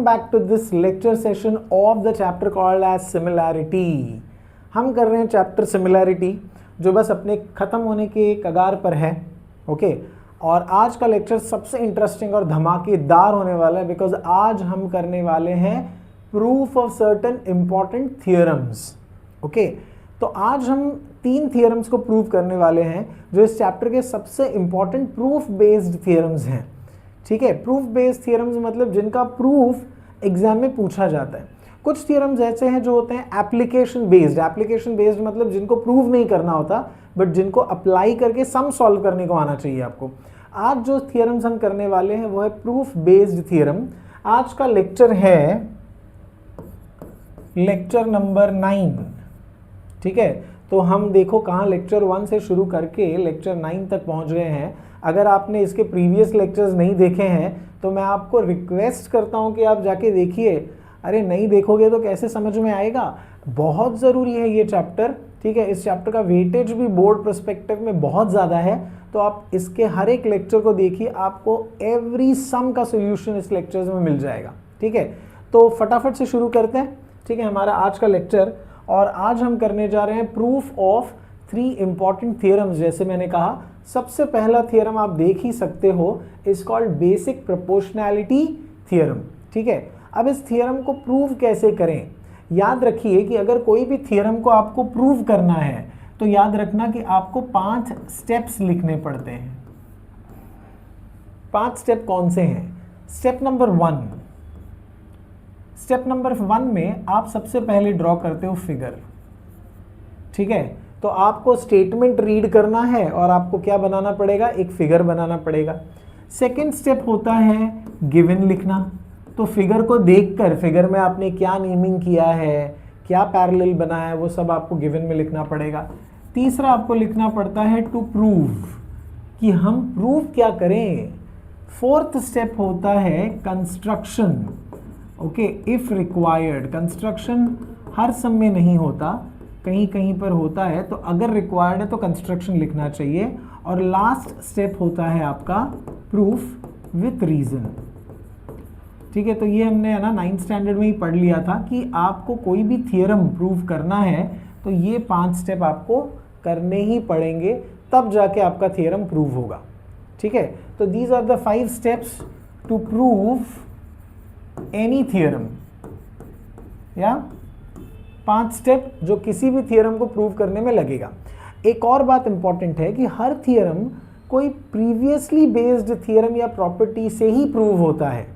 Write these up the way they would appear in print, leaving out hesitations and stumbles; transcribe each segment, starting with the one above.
Back to this lecture session of the chapter called as similarity. हम कर रहे हैं चैप्टर सिमिलैरिटी जो बस अपने ख़त्म होने के कगार पर है. ओके और आज का लेक्चर सबसे इंटरेस्टिंग और धमाकेदार होने वाला है बिकॉज आज हम करने वाले हैं proof of certain important theorems. Okay तो आज हम 3 थियरम्स को प्रूव करने वाले हैं जो इस चैप्टर के सबसे इंपॉर्टेंट प्रूफ बेस्ड थियरम्स हैं. ठीक है, प्रूफ बेस्ड थियरम्स मतलब जिनका प्रूफ एग्जाम में पूछा जाता है. कुछ थियरम्स ऐसे हैं जो होते हैं एप्लीकेशन बेस्ड मतलब जिनको प्रूव नहीं करना होता बट जिनको अप्लाई करके सम सॉल्व करने को आना चाहिए आपको. आज जो थियरम्स हम करने वाले हैं वो है प्रूफ बेस्ड थियरम. आज का लेक्चर है लेक्चर नंबर 9. ठीक है, तो हम देखो कहाँ लेक्चर 1 से शुरू करके लेक्चर 9 तक पहुँच गए हैं. अगर आपने इसके प्रीवियस लेक्चर्स नहीं देखे हैं तो मैं आपको रिक्वेस्ट करता हूं कि आप जाके देखिए. अरे नहीं देखोगे तो कैसे समझ में आएगा. बहुत ज़रूरी है ये चैप्टर. ठीक है, इस चैप्टर का वेटेज भी बोर्ड पर्सपेक्टिव में बहुत ज़्यादा है तो आप इसके हर एक लेक्चर को देखिए, आपको एवरी सम का सोल्यूशन इस लेक्चर्स में मिल जाएगा. ठीक है, तो फटाफट से शुरू करते हैं. ठीक है, हमारा आज का लेक्चर और आज हम करने जा रहे हैं प्रूफ ऑफ 3 इंपॉर्टेंट थियरम्स. जैसे मैंने कहा सबसे पहला थियरम आप देख ही सकते हो, is called basic proportionality theorem. ठीक है, अब इस थियरम को प्रूव कैसे करें. याद रखिए कि अगर कोई भी थियरम को आपको प्रूव करना है तो याद रखना कि आपको 5 स्टेप्स लिखने पड़ते हैं. 5 स्टेप कौन से हैं. स्टेप नंबर 1 में आप सबसे पहले ड्रॉ करते हो फिगर. ठीक है, तो आपको स्टेटमेंट रीड करना है और आपको क्या बनाना पड़ेगा, एक फिगर बनाना पड़ेगा. सेकंड स्टेप होता है गिवन लिखना. तो फिगर को देखकर फिगर में आपने क्या नेमिंग किया है, क्या पैरेलल बनाया है, वो सब आपको गिवन में लिखना पड़ेगा. तीसरा आपको लिखना पड़ता है टू प्रूव, कि हम प्रूव क्या करें. फोर्थ स्टेप होता है construction. Okay, if required. Construction हर सम में नहीं होता, कहीं कहीं पर होता है, तो अगर रिक्वायर्ड है तो कंस्ट्रक्शन लिखना चाहिए. और लास्ट स्टेप होता है आपका प्रूफ विथ रीजन. ठीक है, तो ये हमने है ना 9th स्टैंडर्ड में ही पढ़ लिया था कि आपको कोई भी थियरम प्रूव करना है तो ये 5 स्टेप आपको करने ही पड़ेंगे, तब जाके आपका थियरम प्रूव होगा. ठीक है, तो these are the 5 steps to prove any theorem. या 5 स्टेप जो किसी भी थियरम को प्रूव करने में लगेगा. एक और बात इंपॉर्टेंट है कि हर थियरम कोई प्रीवियसली बेस्ड थियरम या प्रॉपर्टी से ही प्रूव होता है.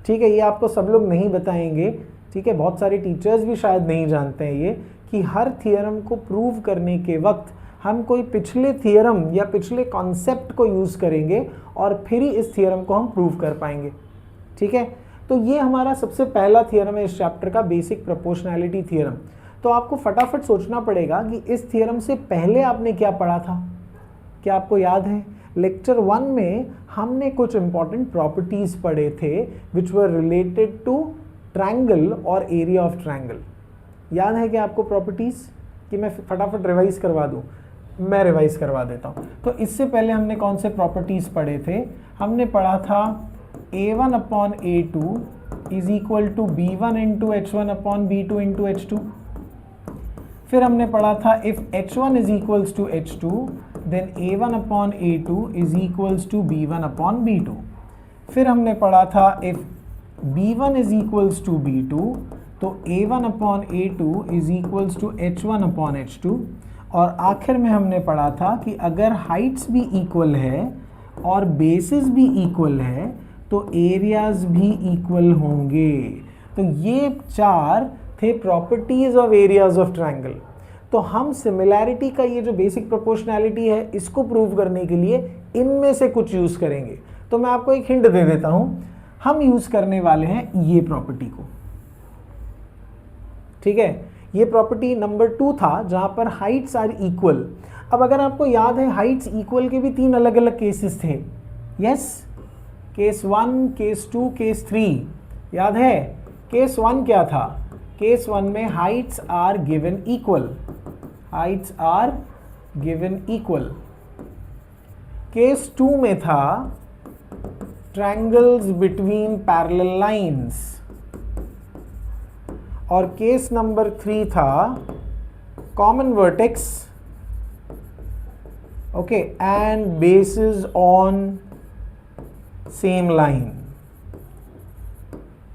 ठीक है, ये आपको सब लोग नहीं बताएंगे. ठीक है, बहुत सारे टीचर्स भी शायद नहीं जानते हैं ये कि हर थियरम को प्रूव करने के वक्त हम कोई पिछले थियरम या पिछले कॉन्सेप्ट को यूज़ करेंगे और फिर ही इस थियरम को हम प्रूव कर पाएंगे. ठीक है, तो ये हमारा सबसे पहला थियरम है इस चैप्टर का, बेसिक प्रोपोर्शनैलिटी थियरम. तो आपको फटाफट सोचना पड़ेगा कि इस थियरम से पहले आपने क्या पढ़ा था. क्या आपको याद है, लेक्चर 1 में हमने कुछ इंपॉर्टेंट प्रॉपर्टीज पढ़े थे विच वर रिलेटेड टू ट्रायंगल और एरिया ऑफ ट्रायंगल. याद है क्या आपको प्रॉपर्टीज, कि मैं फटाफट रिवाइज करवा दूं. मैं रिवाइज करवा देता हूं. तो इससे पहले हमने कौन से प्रॉपर्टीज पढ़े थे. हमने पढ़ा था a1 upon a2 is equal to b1 into h1 upon b2 into h2. फिर हमने पढ़ा था if h1 is equals to h2 then a1 upon a2 is equals to b1 upon b2. फिर हमने पढ़ा था if b1 is equals to b2 तो a1 upon a2 is equals to h1 upon h2. और आखिर में हमने पढ़ा था कि अगर हाइट्स भी इक्वल है और बेसिस भी इक्वल है तो एरियाज भी इक्वल होंगे. तो ये 4 थे properties of areas of triangle. तो हम सिमिलैरिटी का ये जो बेसिक प्रोपोर्शनैलिटी है इसको प्रूव करने के लिए इनमें से कुछ यूज करेंगे. तो मैं आपको एक हिंट दे देता हूं, हम यूज करने वाले हैं ये प्रॉपर्टी को. ठीक है, ये प्रॉपर्टी नंबर 2 था जहां पर हाइट्स आर इक्वल. अब अगर आपको याद है हाइट्स इक्वल के भी 3 अलग अलग केसेस थे. Yes, case 1, case 2, case 3. याद है केस 1 क्या था. केस 1 में heights are given equal. Heights are given equal. Case 2 में था ट्रायंगल्स बिटवीन पैरेलल लाइंस. और केस नंबर 3 था common vertex, okay, and basis on same line.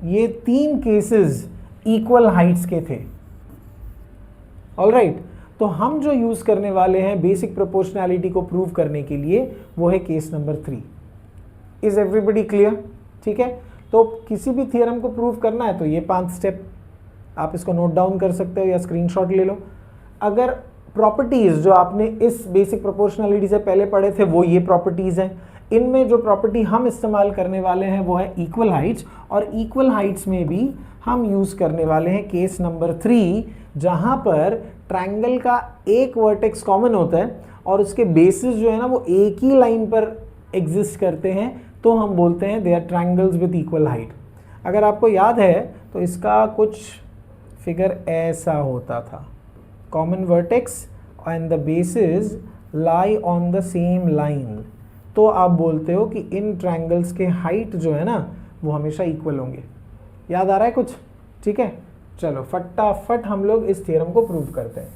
ये 3 केसेस इक्वल हाइट्स के थे। ऑलराइट, तो हम जो यूज करने वाले हैं बेसिक प्रोपोर्शनैलिटी को प्रूव करने के लिए वो है case number 3। Is everybody clear? ठीक है, तो किसी भी थियरम को प्रूव करना है तो ये 5 स्टेप आप इसको नोट डाउन कर सकते हो या स्क्रीनशॉट ले लो। अगर प्रॉपर्टीज जो आपने इस बेसिक प्रोपोर्शनैलिटी से पहले पढ़े थे वो ये प्रॉपर्टीज हैं, इनमें जो प्रॉपर्टी हम इस्तेमाल करने वाले हैं वो है इक्वल हाइट्स, और इक्वल हाइट्स में भी हम यूज करने वाले हैं केस नंबर 3, जहां पर ट्रायंगल का एक वर्टेक्स कॉमन होता है और उसके बेसिस जो है ना वो एक ही लाइन पर एग्जिस्ट करते हैं, तो हम बोलते हैं they are triangles with equal height. अगर आपको याद है तो इसका कुछ फिगर ऐसा होता था, common vertex and the basis lie on the same line, तो आप बोलते हो कि इन ट्रायंगल्स के हाइट जो है ना वो हमेशा इक्वल होंगे। याद आ रहा है कुछ? ठीक है, चलो फटाफट हम लोग इस थ्योरम को प्रूव करते हैं।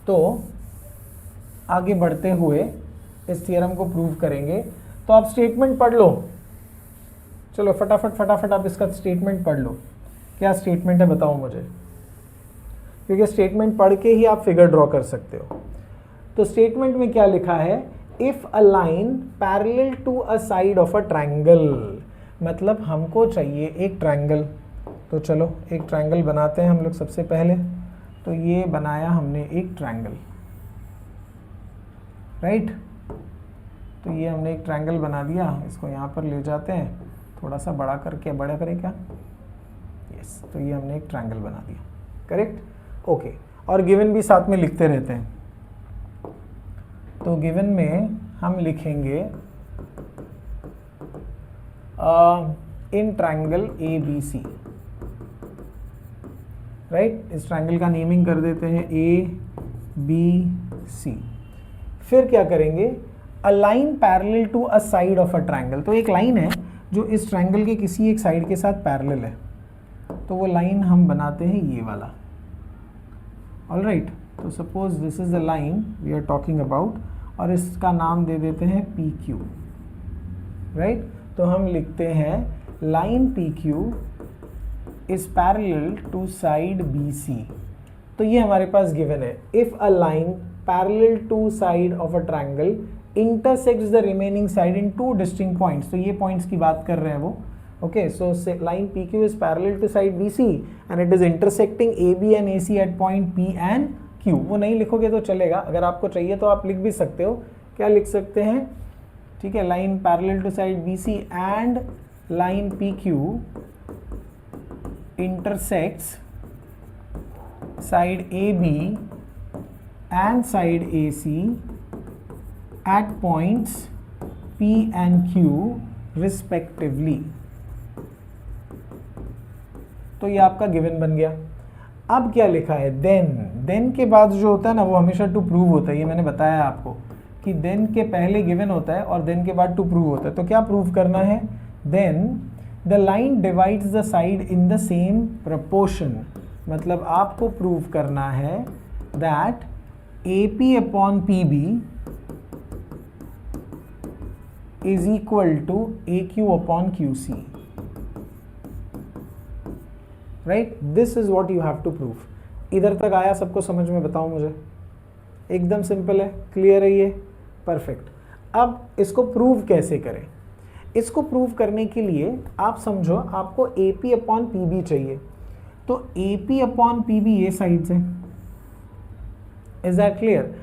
तो आगे बढ़ते हुए इस थ्योरम को प्रूव करेंगे, तो आप स्टेटमेंट पढ़ लो। चलो फटाफट आप इसका स्टेटमेंट पढ़ लो। क्या स्टेटमेंट है बताओ मुझे, क्योंकि स्टेटमेंट पढ़ के ही आप फिगर ड्रॉ कर सकते हो। तो स्टेटमेंट में क्या लिखा है? If a line parallel to a side of a triangle, मतलब हमको चाहिए एक ट्रायंगल। तो चलो एक ट्रायंगल बनाते हैं हम लोग सबसे पहले। तो ये बनाया हमने एक ट्रायंगल, राइट। तो ये हमने एक ट्रायंगल बना दिया, इसको यहाँ पर ले जाते हैं, थोड़ा सा बड़ा करके, बड़ा करें क्या? यस, तो ये हमने एक ट्रायंगल बना दिया, करेक्ट, ओके। और गिवन भी साथ में लिखते रहते हैं। तो गिवन में हम लिखेंगे in triangle A B C, right. इस ट्रायंगल का नेमिंग कर देते हैं ए बी सी। फिर क्या करेंगे? A line parallel to a side of a triangle, तो एक लाइन है जो इस ट्रायंगल के किसी एक साइड के साथ पैरेलल है, तो वो लाइन हम बनाते हैं ये वाला। ऑलराइट, तो suppose this is the line we are talking about, और इसका नाम दे देते हैं पी क्यू, राइट। तो हम लिखते हैं line P Q is parallel to side B C. तो ये हमारे पास गिवन है, if a line parallel to side of a triangle intersects the remaining side in 2 distinct points, तो ये पॉइंट्स की बात कर रहे हैं वो, okay. So line P Q is parallel to side B C and it is intersecting A B and A C at point P and Q. वो नहीं लिखोगे तो चलेगा, अगर आपको चाहिए तो आप लिख भी सकते हो। क्या लिख सकते हैं? ठीक है, line parallel to side B C and line P Q intersects side AB and side AC at points P and Q respectively। तो ये आपका गिवन बन गया। अब क्या लिखा है? देन के बाद जो होता है ना वो हमेशा टू प्रूव होता है। ये मैंने बताया आपको कि देन के पहले गिवन होता है और देन के बाद टू प्रूव होता है। तो क्या प्रूव करना है? Then the line divides the side in the same proportion, मतलब आपको प्रूव करना है that AP upon PB is equal to AQ upon QC, right. This is what you have to prove. इधर तक आया सबको समझ में? बताओ मुझे। एकदम सिंपल है, क्लियर है ये, परफेक्ट। अब इसको प्रूव कैसे करें? इसको प्रूव करने के लिए आप समझो आपको AP अपॉन PB चाहिए, तो AP अपॉन PB ये साइड्स हैं, इज दैट क्लियर?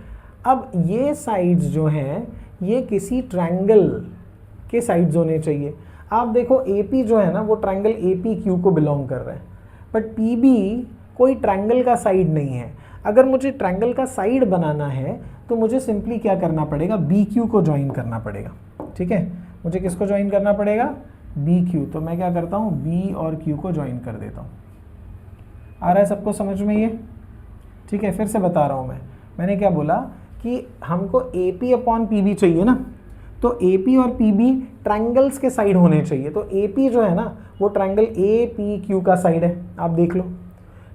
अब ये साइड्स जो हैं ये किसी ट्रायंगल के साइड्स होने चाहिए। आप देखो AP जो है ना वो ट्रायंगल APQ को बिलोंग कर रहा है, बट PB कोई ट्रायंगल का साइड नहीं है। अगर मुझे ट्रायंगल का साइड बनाना है तो मुझे सिंपली क्या करना पड़ेगा? BQ को ज्वाइन करना पड़ेगा, ठीक है। मुझे किसको ज्वाइन करना पड़ेगा? BQ। तो मैं क्या करता हूँ? B और Q को ज्वाइन कर देता हूँ। आ रहा है सबको समझ में ये? ठीक है, फिर से बता रहा हूँ मैंने क्या बोला कि हमको AP अपॉन PB चाहिए ना, तो AP और PB ट्रायंगल्स के साइड होने चाहिए। तो AP जो है ना वो ट्रायंगल APQ का साइड है, आप देख लो।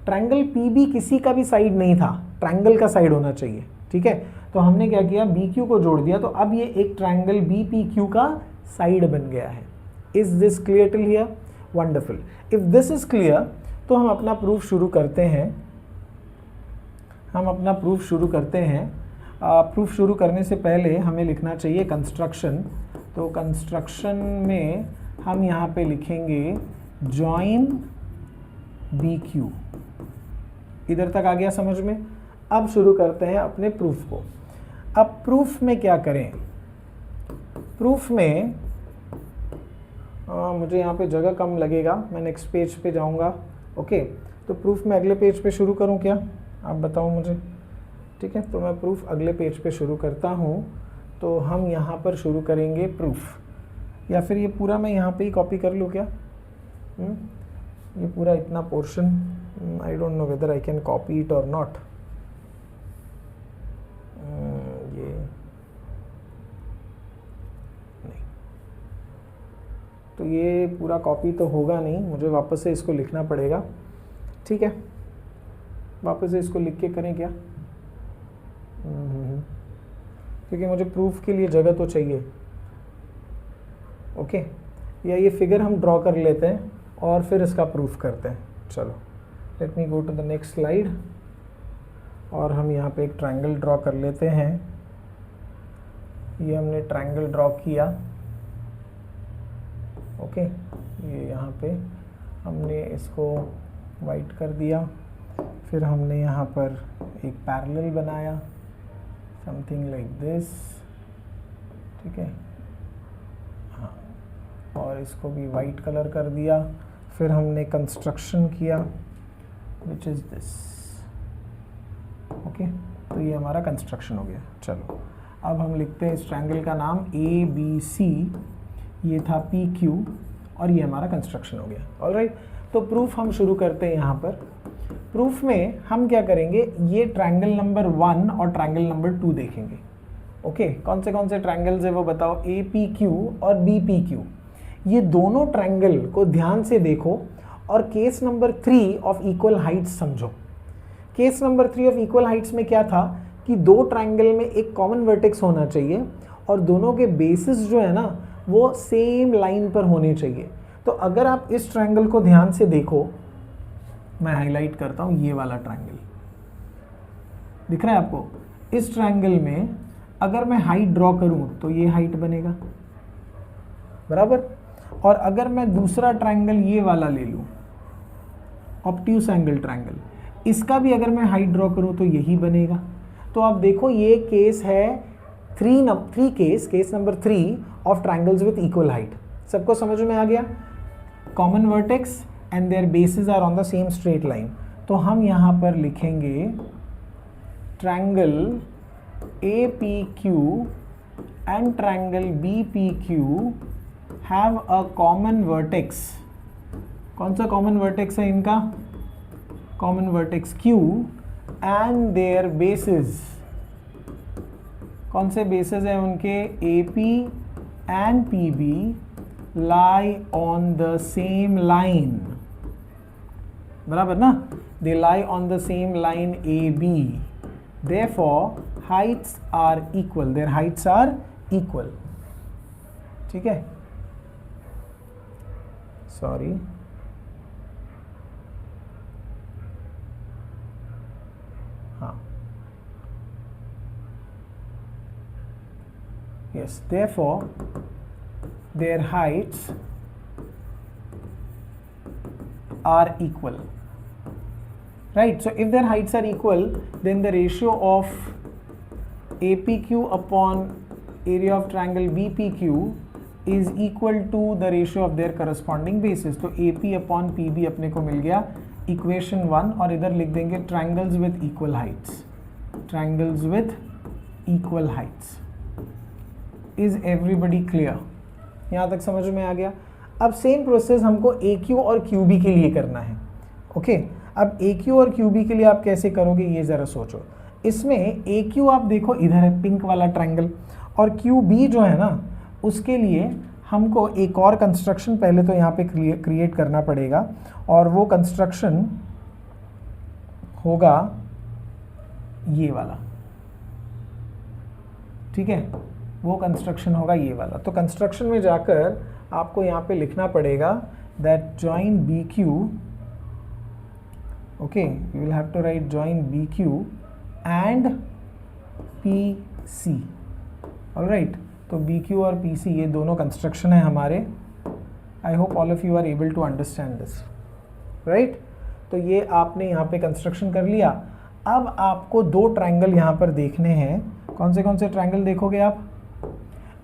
ट्रायंगल पी बी किसी का भी साइड नहीं था, ट्रायंगल का साइड होना चाहिए, ठीक है। तो हमने क्या किया, बी क्यू को जोड़ दिया, तो अब ये एक ट्रायंगल बी पी क्यू का साइड बन गया है। Is this clear till here? Wonderful. If this is clear तो हम अपना प्रूफ शुरू करते हैं। प्रूफ शुरू करने से पहले हमें लिखना चाहिए कंस्ट्रक्शन। तो कंस्ट्रक्शन में हम यहाँ पे लिखेंगे जॉइन बी क्यू। इधर तक आ गया समझ में? अब शुरू करते हैं अपने प्रूफ को। अब प्रूफ में क्या करें? प्रूफ में मुझे यहाँ पे जगह कम लगेगा, मैं नेक्स्ट पेज पे जाऊँगा। ओके, तो प्रूफ में अगले पेज पे शुरू करूँ क्या? आप बताओ मुझे। ठीक है, तो मैं प्रूफ अगले पेज पे शुरू करता हूँ। तो हम यहाँ पर शुरू करेंगे प्रूफ, या फिर ये पूरा मैं यहाँ पे ही कॉपी कर लूँ क्या? ये पूरा इतना portion, I don't know whether I can copy it और नॉट। ये नहीं, तो ये पूरा कॉपी तो होगा नहीं, मुझे वापस से इसको लिखना पड़ेगा। ठीक है, वापस से इसको लिख के करें क्या? क्योंकि मुझे प्रूफ के लिए जगह तो चाहिए। ओके, या ये फिगर हम ड्रॉ कर लेते हैं और फिर इसका प्रूफ करते हैं। चलो, let me go to the next slide, और हम यहाँ पे एक ट्रायंगल ड्रॉ कर लेते हैं। ये हमने ट्रायंगल ड्रॉ किया। ओके, ये यहाँ पे हमने इसको वाइट कर दिया, फिर हमने यहाँ पर एक पैरेलल बनाया, समथिंग लाइक दिस। ठीक है, हाँ, और इसको भी वाइट कलर कर दिया। फिर हमने कंस्ट्रक्शन किया, विच इज़ दिस। ओके, तो ये हमारा कंस्ट्रक्शन हो गया। चलो, अब हम लिखते हैं इस ट्रायंगल का नाम ए बी सी, ये था पी क्यू, और ये हमारा कंस्ट्रक्शन हो गया। ऑलराइट, तो प्रूफ हम शुरू करते हैं। यहाँ पर प्रूफ में हम क्या करेंगे, ये ट्रायंगल नंबर 1 और ट्रायंगल नंबर 2 देखेंगे। ओके, कौन से ट्रायंगल्स है वो बताओ? ए पी क्यू और बी पी क्यू। ये दोनों ट्रायंगल को ध्यान से देखो और case number 3 of equal heights समझो। Case number 3 of equal heights में क्या था कि दो ट्रायंगल में एक कॉमन वर्टेक्स होना चाहिए और दोनों के बेसिस जो है ना वो सेम लाइन पर होने चाहिए। तो अगर आप इस ट्रायंगल को ध्यान से देखो, मैं हाईलाइट करता हूं, ये वाला ट्रायंगल दिख रहा है आपको? इस ट्रायंगल में अगर मैं हाइट ड्रॉ करूं तो ये हाइट बनेगा, बराबर। और अगर मैं दूसरा ट्रायंगल ये वाला ले लूं, ऑब्ट्यूस एंगल ट्रायंगल, इसका भी अगर मैं हाइट ड्रॉ करूं तो यही बनेगा। तो आप देखो, ये केस है case number 3 of triangles with equal height. सबको समझ में आ गया? Common vertex and their basis are on the same straight line. तो हम यहाँ पर लिखेंगे triangle A P Q and triangle B P Q have a common vertex. कौन सा कॉमन वर्टेक्स है इनका? Common vertex Q and their basis. कौन से बेसिस है उनके? AP एंड PB lie on the same line, बराबर ना? They lie on the same line AB. Therefore, heights are equal. Their heights are equal. ठीक है? Sorry. हाँ. Yes. Therefore, their heights are equal, right? So if their heights are equal, then the ratio of APQ upon area of triangle BPQ is equal to the ratio of their corresponding bases. तो AP upon PB अपने को मिल गया equation 1, और इधर लिख देंगे triangles with equal heights. Triangles with equal heights. Is everybody clear? यहाँ तक समझ में आ गया? अब सेम प्रोसेस हमको AQ और QB के लिए करना है। ओके, अब AQ और QB के लिए आप कैसे करोगे ये ज़रा सोचो। इसमें AQ आप देखो इधर है पिंक वाला ट्रायंगल, और QB जो है ना उसके लिए हमको एक और कंस्ट्रक्शन पहले तो यहाँ पे क्रिएट करना पड़ेगा, और वो कंस्ट्रक्शन होगा ये वाला, ठीक है, वो कंस्ट्रक्शन होगा ये वाला। तो कंस्ट्रक्शन में जाकर आपको यहाँ पे लिखना पड़ेगा that join B Q, okay, you will have to write join B Q and P C, alright. तो बी क्यू और पी सी ये दोनों कंस्ट्रक्शन है हमारे। I hope all of you are able to understand this, right. तो ये आपने यहाँ पे कंस्ट्रक्शन कर लिया। अब आपको दो ट्रायंगल यहाँ पर देखने हैं। कौन से ट्रायंगल देखोगे आप?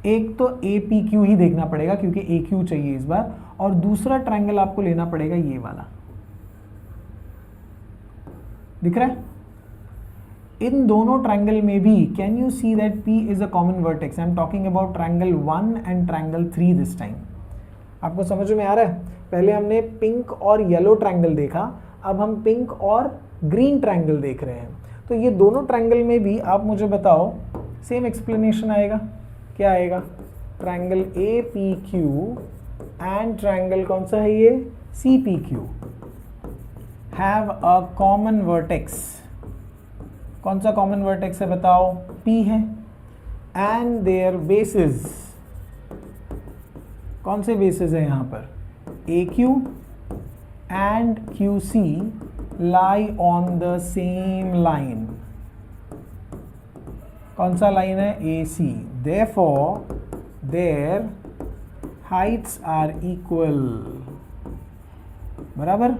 एक तो ए पी क्यू ही देखना पड़ेगा क्योंकि ए क्यू चाहिए इस बार, और दूसरा ट्रायंगल आपको लेना पड़ेगा ये वाला, दिख रहा है? इन दोनों ट्रायंगल में भी can you see that P is a common vertex? I am talking about triangle 1 and triangle 3 this time. आपको समझ में आ रहा है? पहले हमने पिंक और येलो ट्रायंगल देखा, अब हम पिंक और ग्रीन ट्रायंगल देख रहे हैं। तो ये दोनों ट्रायंगल में भी आप मुझे बताओ सेम एक्सप्लेनेशन आएगा। क्या आएगा? Triangle A P Q and triangle कौन सा है ये? C P Q have a common vertex. कौन सा कॉमन वर्टेक्स है बताओ? P है। एंड देयर बेसिस, कौन से बेसिस है यहाँ पर? AQ and QC lie on the same line। कौन सा लाइन है? AC। Therefore their heights are equal। बराबर?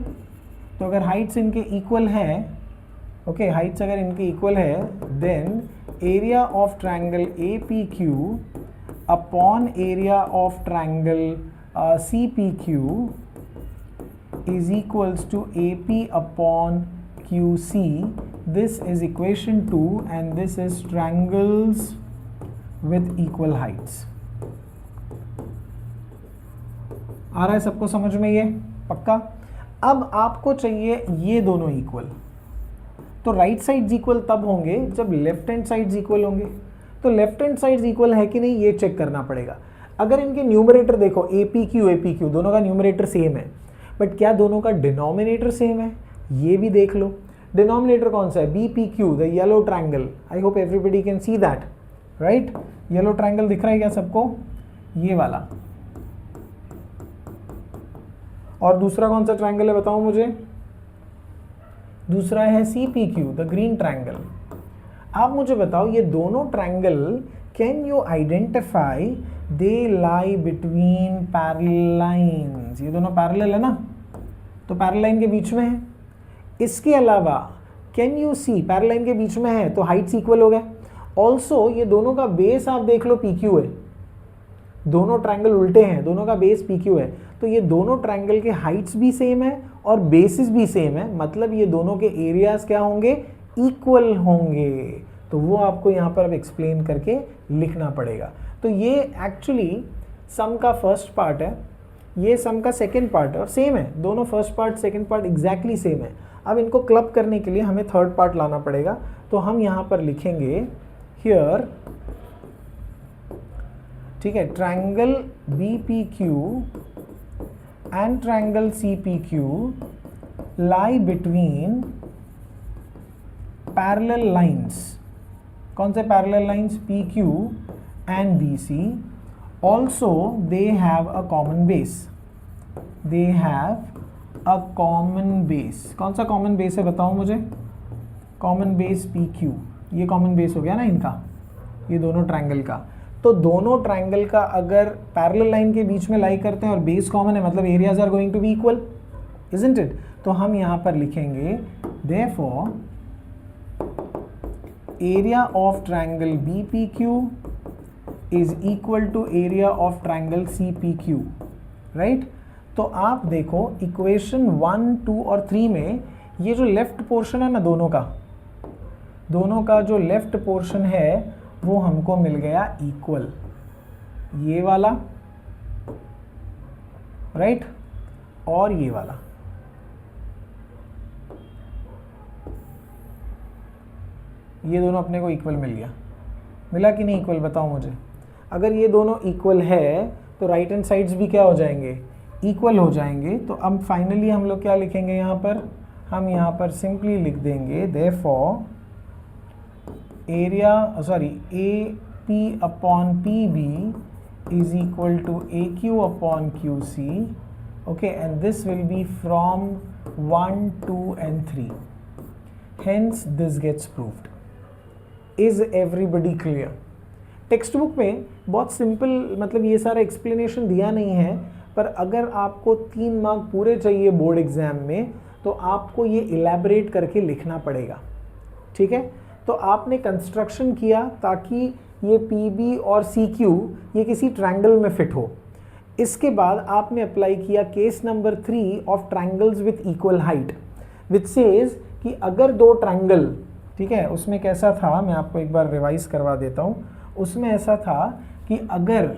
तो अगर हाइट्स इनके इक्वल है, ओके, हाइट्स अगर इनके इक्वल है, then area of triangle A P Q upon area of triangle C P Q is equals to AP upon QC. This is equation 2 and this is triangles with equal heights। आ रहा है सबको समझ में ये? पक्का? अब आपको चाहिए ये दोनों इक्वल। तो राइट साइड्स इक्वल तब होंगे जब लेफ्ट हैंड साइड्स इक्वल होंगे। तो लेफ्ट हैंड साइड्स इक्वल है कि नहीं ये चेक करना पड़ेगा। अगर इनके न्यूमरेटर देखो AP Q दोनों का न्यूमरेटर सेम है, बट क्या दोनों का डिनोमिनेटर सेम है? ये भी देख लो। डिनोमिनेटर कौन सा है? BPQ, the yellow triangle. I hope everybody can see that, right? Yellow triangle दिख रहा है क्या सबको? ये वाला। और दूसरा कौन सा ट्रायंगल है बताओ मुझे? दूसरा है CPQ, द ग्रीन ट्रायंगल। आप मुझे बताओ ये दोनों triangle can you identify they lie between parallel lines? ये दोनों पैरेलल है ना, तो पैरेलल लाइन के बीच में है। इसके अलावा can you see parallel line के बीच में है तो हाइट्स इक्वल हो गए। ऑल्सो ये दोनों का बेस आप देख लो PQ है, दोनों ट्रायंगल उल्टे हैं, दोनों का बेस PQ है, तो ये दोनों ट्रायंगल के हाइट्स भी सेम है और बेसिस भी सेम है, मतलब ये दोनों के एरियाज क्या होंगे? इक्वल होंगे। तो वो आपको यहाँ पर अब एक्सप्लेन करके लिखना पड़ेगा। तो ये एक्चुअली सम का फर्स्ट पार्ट है, ये सम का सेकेंड पार्ट है और सेम है, दोनों first part second part exactly same है। अब इनको क्लब करने के लिए हमें थर्ड पार्ट लाना पड़ेगा। तो हम यहाँ पर लिखेंगे हियर, ठीक है, triangle BPQ and triangle CPQ lie between parallel lines. कौन से parallel lines? PQ and BC। also they have a common base, they have a common base। कौन सा कॉमन बेस है बताओ मुझे? कॉमन बेस PQ, ये कॉमन बेस हो गया ना इनका, ये दोनों ट्रायंगल का। तो दोनों ट्रायंगल का अगर पैरेलल लाइन के बीच में लाई करते हैं और बेस कॉमन है, मतलब areas are going to be equal, isn't it? तो हम यहाँ पर लिखेंगे therefore area of triangle BPQ is equal to area of triangle CPQ, right? तो आप देखो इक्वेशन 1, 2 और 3 में ये जो लेफ्ट पोर्शन है ना दोनों का जो लेफ्ट पोर्शन है वो हमको मिल गया इक्वल, ये वाला, राइट? और ये वाला। ये दोनों अपने को इक्वल मिल गया। मिला कि नहीं इक्वल? बताओ मुझे। अगर ये दोनों इक्वल है तो राइट हैंड साइड्स भी क्या हो जाएंगे? इक्वल हो जाएंगे। तो अब फाइनली हम लोग क्या लिखेंगे यहाँ पर? हम यहाँ पर सिंपली लिख देंगे therefore area A P upon P B is equal to A Q upon Q C. Okay, and this will be from 1, 2 and 3. Hence this gets proved. Is everybody clear? Text book में बहुत simple मतलब ये सारा explanation दिया नहीं है, पर अगर आपको 3 मार्क पूरे चाहिए बोर्ड एग्जाम में तो आपको ये इलेबरेट करके लिखना पड़ेगा. ठीक है, तो आपने कंस्ट्रक्शन किया ताकि ये पी बी और सी क्यू ये किसी ट्रायंगल में फिट हो. इसके बाद आपने अप्लाई किया case number 3 of triangles with equal height, which says कि अगर 2 ट्रायंगल, ठीक है, उसमें कैसा था मैं आपको एक बार रिवाइज करवा देता हूं. उसमें ऐसा था कि अगर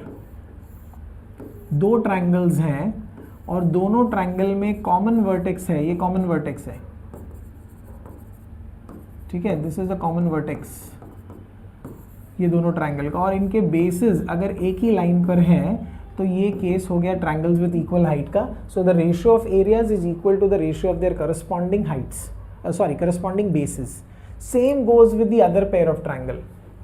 2 ट्रायंगल्स हैं और दोनों ट्रायंगल में कॉमन वर्टेक्स है, ये कॉमन वर्टेक्स है, ठीक है, this is the common vertex ये दोनों ट्रायंगल का, और इनके बेसिस अगर एक ही लाइन पर हैं तो ये केस हो गया ट्रायंगल्स विद इक्वल हाइट का. So the ratio of areas is equal to the ratio of their corresponding heights, corresponding basis. Same goes with the other pair of triangle.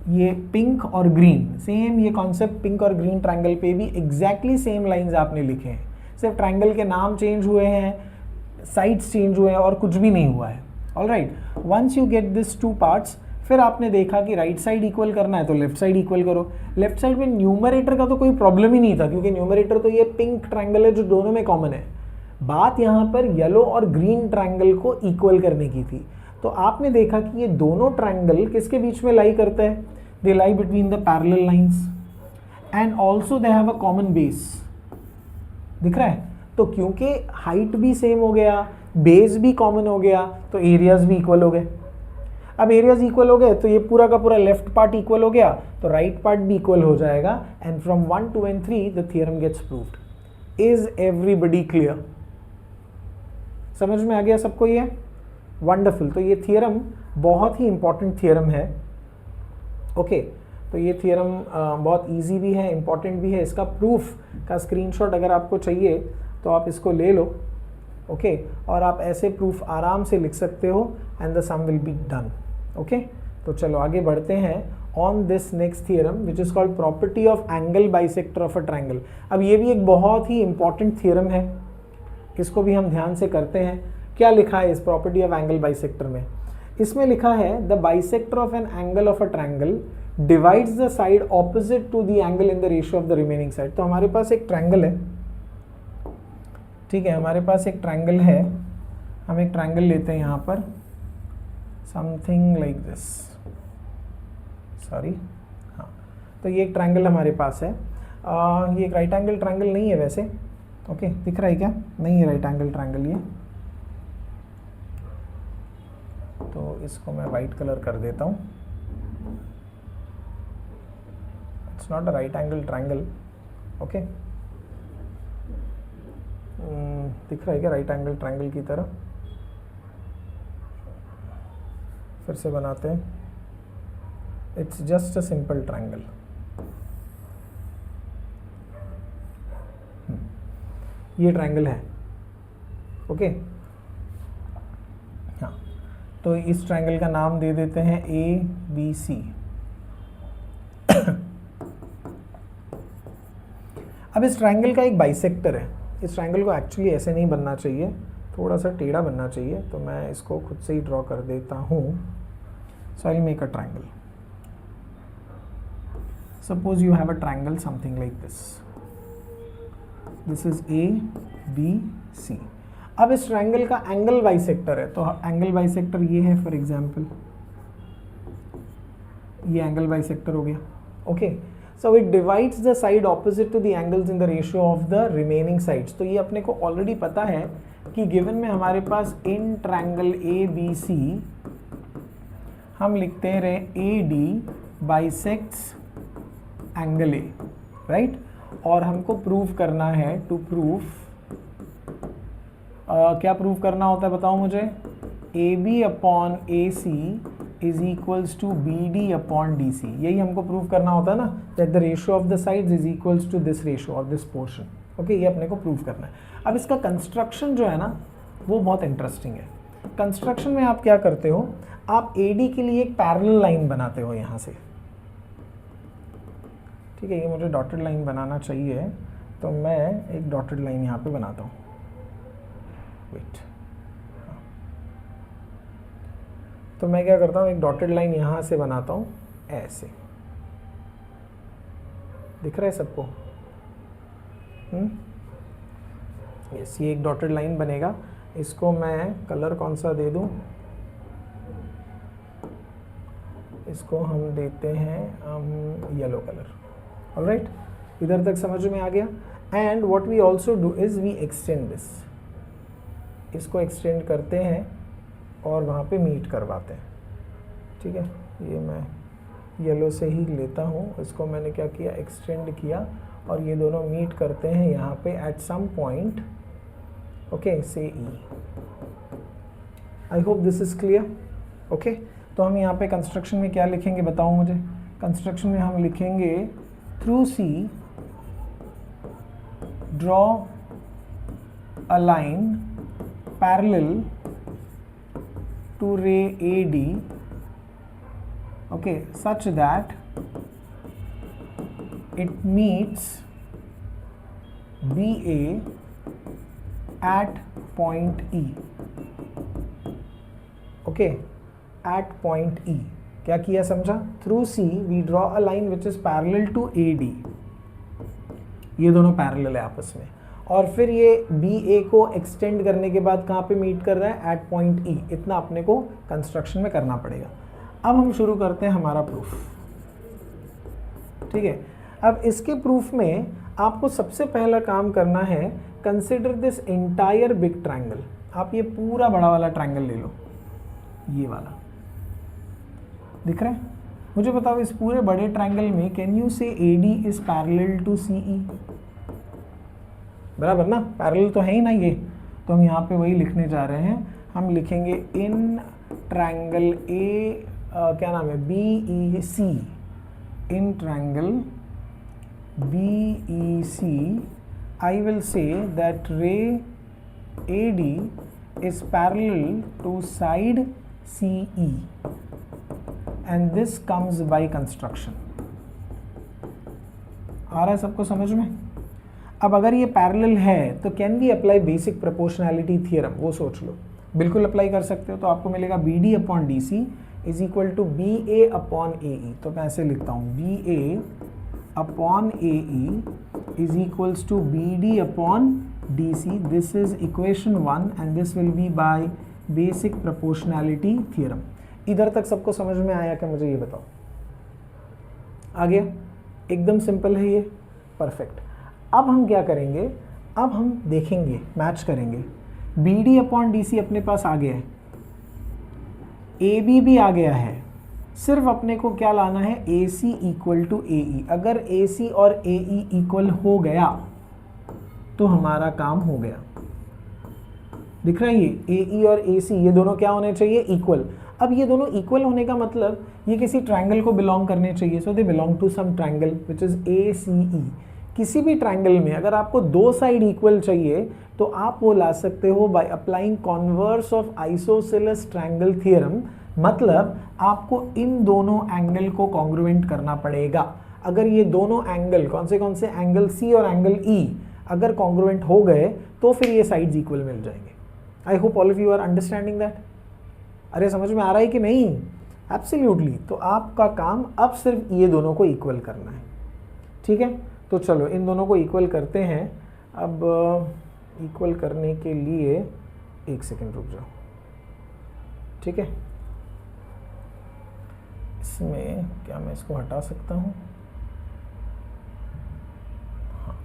ये पिंक और green, same ये concept pink और green triangle पे भी exactly same lines आपने लिखे हैं, सिर्फ ट्रायंगल के नाम चेंज हुए हैं, साइड्स चेंज हुए हैं और कुछ भी नहीं हुआ है. Alright, once you get this 2 parts, फिर आपने देखा कि राइट साइड इक्वल करना है तो लेफ्ट साइड इक्वल करो. लेफ्ट साइड में न्यूमरेटर का तो कोई प्रॉब्लम ही नहीं था क्योंकि न्यूमरेटर तो ये पिंक ट्रायंगल है जो दोनों में कॉमन है. बात यहाँ पर येलो और ग्रीन ट्रायंगल को इक्वल करने की थी. तो आपने देखा कि ये दोनों ट्रायंगल किसके बीच में लाई करते हैं, they lie between the parallel lines and also they have a common base. दिख रहा है? तो क्योंकि हाइट भी सेम हो गया, बेस भी कॉमन हो गया, तो एरियाज भी इक्वल हो गए. अब एरियाज इक्वल हो गए तो ये पूरा का पूरा लेफ्ट पार्ट इक्वल हो गया तो राइट पार्ट भी इक्वल हो जाएगा. And from 1, 2 and 3 the theorem gets proved. Is everybody clear? समझ में आ गया सबको ये? वंडरफुल. तो ये थियरम बहुत ही इंपॉर्टेंट थियरम है. ओके, तो ये थियरम बहुत इजी भी है, इंपॉर्टेंट भी है. इसका प्रूफ का स्क्रीनशॉट अगर आपको चाहिए तो आप इसको ले लो. ओके, और आप ऐसे प्रूफ आराम से लिख सकते हो and the sum will be done. Okay, तो चलो आगे बढ़ते हैं on this next theorem which is called property of angle bisector of a triangle. अब ये भी एक बहुत ही इंपॉर्टेंट थियरम है, इसको भी हम ध्यान से करते हैं. क्या लिखा है इस प्रॉपर्टी ऑफ एंगल बाइसेक्टर में? इसमें लिखा है the bisector of an angle of a triangle divides the side opposite to the angle in the ratio of the remaining side. तो हमारे पास एक ट्रायंगल है, ठीक है, हमारे पास एक ट्रायंगल है. हम एक ट्रायंगल लेते हैं यहाँ पर, समथिंग लाइक दिस, सॉरी, हाँ. तो ये एक ट्रायंगल हमारे पास है. ये एक राइट एंगल ट्रायंगल नहीं है वैसे. ओके, दिख रहा है क्या? नहीं है राइट एंगल ट्रायंगल ये. तो इसको मैं वाइट कलर कर देता हूँ. It's not a right angle triangle. Okay, दिख रहा है क्या राइट एंगल ट्रायंगल की तरह? फिर से बनाते हैं. It's just a simple triangle. ये ट्रायंगल है. ओके, हाँ, तो इस ट्रायंगल का नाम दे देते हैं ए बी सी. अब इस ट्रायंगल का एक बाइसेक्टर है. इस ट्रायंगल को एक्चुअली ऐसे नहीं बनना चाहिए, थोड़ा सा टेढ़ा बनना चाहिए. तो मैं इसको खुद से ही ड्रॉ कर देता हूँ. So I will make a triangle. Suppose you have a triangle something like this. This is A B C. अब इस ट्रायंगल का एंगल बाइसेक्टर है, तो एंगल बाइसेक्टर ये है. फॉर एग्जांपल ये एंगल बाइसेक्टर हो गया. Okay, so it divides the side opposite to the angles in the ratio of the remaining sides. तो ये अपने को ऑलरेडी पता है कि गिवन में हमारे पास इन ट्रायंगल ए बी सी हम लिखते रहे A D bisects angle A, right. और हमको प्रूव करना है, टू प्रूफ क्या प्रूव करना होता है बताओ मुझे? A B upon A C is equals to B D upon D C. यही हमको प्रूव करना होता है ना, that the ratio of the sides is equals to this ratio और दिस पोर्शन. ओके, ये अपने को प्रूव करना है. अब इसका कंस्ट्रक्शन जो है ना वो बहुत इंटरेस्टिंग है. कंस्ट्रक्शन में आप क्या करते हो, आप AD के लिए एक पैरेलल लाइन बनाते हो यहाँ से, ठीक है। ये मुझे डॉटेड लाइन बनाना चाहिए, तो मैं एक डॉटेड लाइन यहाँ पे बनाता हूँ, वेट। तो मैं क्या करता हूँ, एक डॉटेड लाइन यहाँ से बनाता हूँ ऐसे, दिख रहा है सबको? यस, ये एक डॉटेड लाइन बनेगा। इसको मैं कलर कौन सा दे दूँ, इसको हम देते हैं येलो कलर। ऑलराइट, इधर तक समझ में आ गया। And what we also do is we extend this, इसको एक्सटेंड करते हैं और वहाँ पे मीट करवाते हैं, ठीक है। ये मैं येलो से ही लेता हूँ, इसको मैंने क्या किया, एक्सटेंड किया, और ये दोनों मीट करते हैं यहाँ पे at some point, okay, say E. I hope this is clear, okay. तो हम यहाँ पे कंस्ट्रक्शन में क्या लिखेंगे बताओ मुझे। कंस्ट्रक्शन में हम लिखेंगे through C draw a line parallel to ray AD, okay, such that it meets BA at point E, okay, at point E। क्या किया समझा? Through C we draw a line which is parallel to AD, ये दोनों parallel है आपस में, और फिर ये BA को एक्सटेंड करने के बाद कहाँ पे मीट कर रहा है, एट पॉइंट E। इतना अपने को कंस्ट्रक्शन में करना पड़ेगा। अब हम शुरू करते हैं हमारा प्रूफ, ठीक है। अब इसके प्रूफ में आपको सबसे पहला काम करना है, consider this entire big triangle. आप ये पूरा बड़ा वाला ट्रायंगल ले लो, ये वाला दिख रहा है? मुझे बताओ इस पूरे बड़े ट्रायंगल में can you say AD is parallel to CE, बराबर ना? पैरेलल तो है ही ना ये, तो हम यहाँ पे वही लिखने जा रहे हैं। हम लिखेंगे इन ट्रायंगल A, क्या नाम है, BEC, in triangle BEC I will say that ray AD is parallel to side CE and this comes by construction। आ रहा है सबको समझ में? अब अगर ये पैरेलल है तो can we apply basic proportionality theorem, वो सोच लो। बिल्कुल अप्लाई कर सकते हो। तो आपको मिलेगा BD upon DC is equal to BA upon AE। तो मैं ऐसे लिखता हूँ, BA upon AE is equals to BD upon DC। This is equation 1 and this will be by basic proportionality theorem. इधर तक सबको समझ में आया क्या, मुझे ये बताओ? आ गया? एकदम सिंपल है ये, परफेक्ट। अब हम क्या करेंगे, अब हम देखेंगे, मैच करेंगे। BD अपॉन DC अपने पास आ गया है, AB भी आ गया है, सिर्फ अपने को क्या लाना है, AC इक्वल टू AE। अगर AC और AE इक्वल हो गया तो हमारा काम हो गया। दिख रहा है ये AE और AC, ये दोनों क्या होने चाहिए, इक्वल। अब ये दोनों इक्वल होने का मतलब ये किसी ट्रायंगल को बिलोंग करने चाहिए। So they belong to some triangle which is ACE। किसी भी ट्रायंगल में अगर आपको दो साइड इक्वल चाहिए तो आप वो ला सकते हो by applying converse of isosceles triangle theorem. मतलब आपको इन दोनों एंगल को कॉन्ग्रुएंट करना पड़ेगा। अगर ये दोनों एंगल कौन से एंगल C और एंगल E अगर कॉन्ग्रुएंट हो गए तो फिर ये साइड्स इक्वल मिल जाएंगे। I hope all of you are understanding that. अरे समझ में आ रहा है कि नहीं? एब्सोल्युटली। तो आपका काम अब सिर्फ ये दोनों को इक्वल करना है, ठीक है। तो चलो इन दोनों को इक्वल करते हैं। अब इक्वल करने के लिए एक सेकेंड रुक जाओ, ठीक है। इसमें क्या मैं इसको हटा सकता हूँ? हाँ,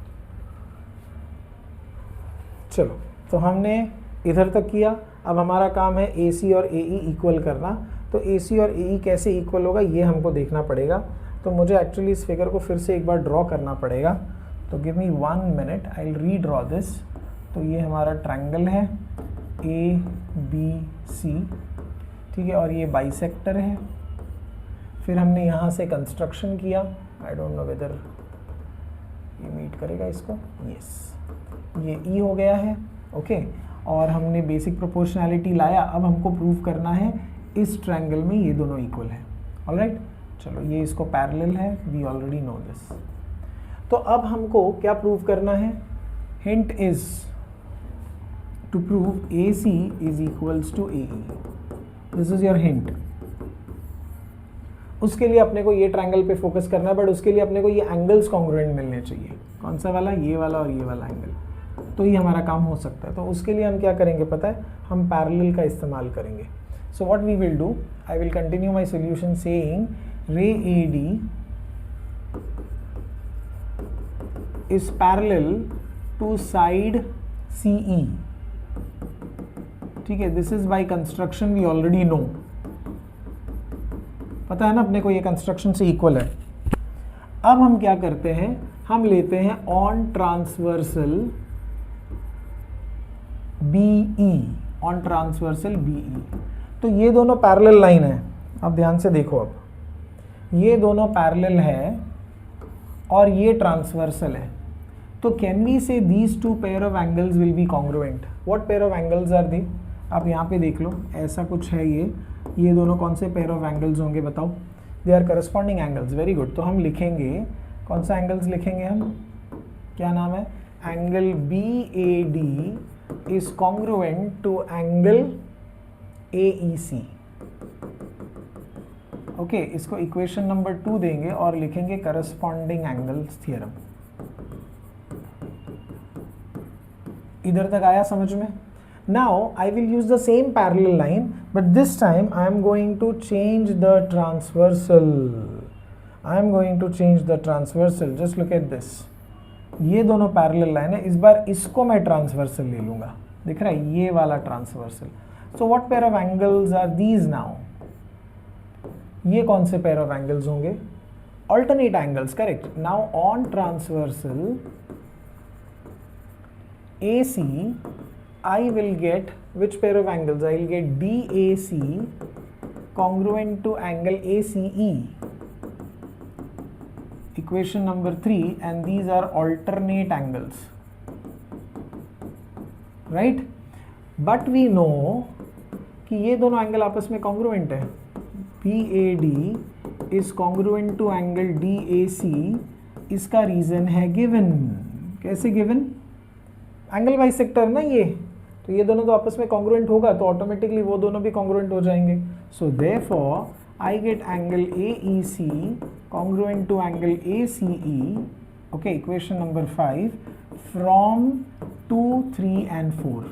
चलो। तो हमने इधर तक किया। अब हमारा काम है AC और AE इक्वल करना। तो AC और AE कैसे इक्वल होगा ये हमको देखना पड़ेगा। तो मुझे एक्चुअली इस फिगर को फिर से एक बार ड्रॉ करना पड़ेगा। तो give me 1 minute, I will redraw this. तो ये हमारा ट्रायंगल है ABC, ठीक है, और ये बाइसेक्टर है। फिर हमने यहाँ से कंस्ट्रक्शन किया। आई डोंट नो वेदर ये मीट करेगा इसको, यस, ये E हो गया है, ओके। और हमने बेसिक प्रोपोर्शनैलिटी लाया। अब हमको प्रूव करना है इस ट्रायंगल में ये दोनों इक्वल है। ऑलराइट, चलो ये इसको पैरेलल है, वी ऑलरेडी नो दिस। तो अब हमको क्या प्रूव करना है? Hint is to prove AC is equals to AE। This is your hint. उसके लिए अपने को ये ट्रायंगल पे फोकस करना है, बट उसके लिए अपने को ये एंगल्स कॉन्ग्रुएंट मिलने चाहिए। कौन सा वाला? ये वाला और ये वाला एंगल। तो ये हमारा काम हो सकता है। तो उसके लिए हम क्या करेंगे पता है? हम पैरेलल का इस्तेमाल करेंगे। So what we will do, I will continue my solution saying ray AD is parallel to side CE। ठीक है, this is by construction, we already know, पता है ना अपने को ये कंस्ट्रक्शन से इक्वल है। अब हम क्या करते हैं, हम लेते हैं on transversal BE, on transversal BE। तो ये दोनों पैरेलल लाइन है, अब ध्यान से देखो। अब ये दोनों पैरेलल है और ये ट्रांसवर्सल है। तो can we say these two pair of angles will be congruent? What pair of angles are the? आप यहाँ पे देख लो, ऐसा कुछ है ये दोनों कौन से पेयर ऑफ एंगल्स होंगे बताओ? They are corresponding angles. Very good. तो हम लिखेंगे, कौन सा एंगल्स लिखेंगे हम? क्या नाम है? Angle BAD is congruent to angle AEC। Okay, इसको इक्वेशन नंबर 2 देंगे और लिखेंगे करस्पॉन्डिंग एंगल्स थ्योरम। इधर तक आया समझ में? Now I will use the same parallel line, but this time I am going to change the transversal. I am going to change the transversal. Just look at this, ये दोनों parallel line है, इस बार इसको मैं transversal ले लूंगा। दिख रहा है ये वाला transversal. So what pair of angles are these now? ये कौन से पेयर ऑफ एंगल्स होंगे? Alternate angles, correct. Now on transversal AC, I will get which pair of angles? I will get DAC congruent to angle ACE. Equation number 3, and these are alternate angles, right? But we know कि ये दोनों angle आपस में congruent है। BAD is congruent to angle DAC। इसका reason है given. कैसे given? Angle bisector ना ये, तो ये दोनों तो आपस में कॉन्ग्रुएंट होगा, तो ऑटोमेटिकली वो दोनों भी कॉन्ग्रुएंट हो जाएंगे। So therefore I get angle AEC congruent to angle ACE। Okay, equation number 5 from 2, 3 and 4।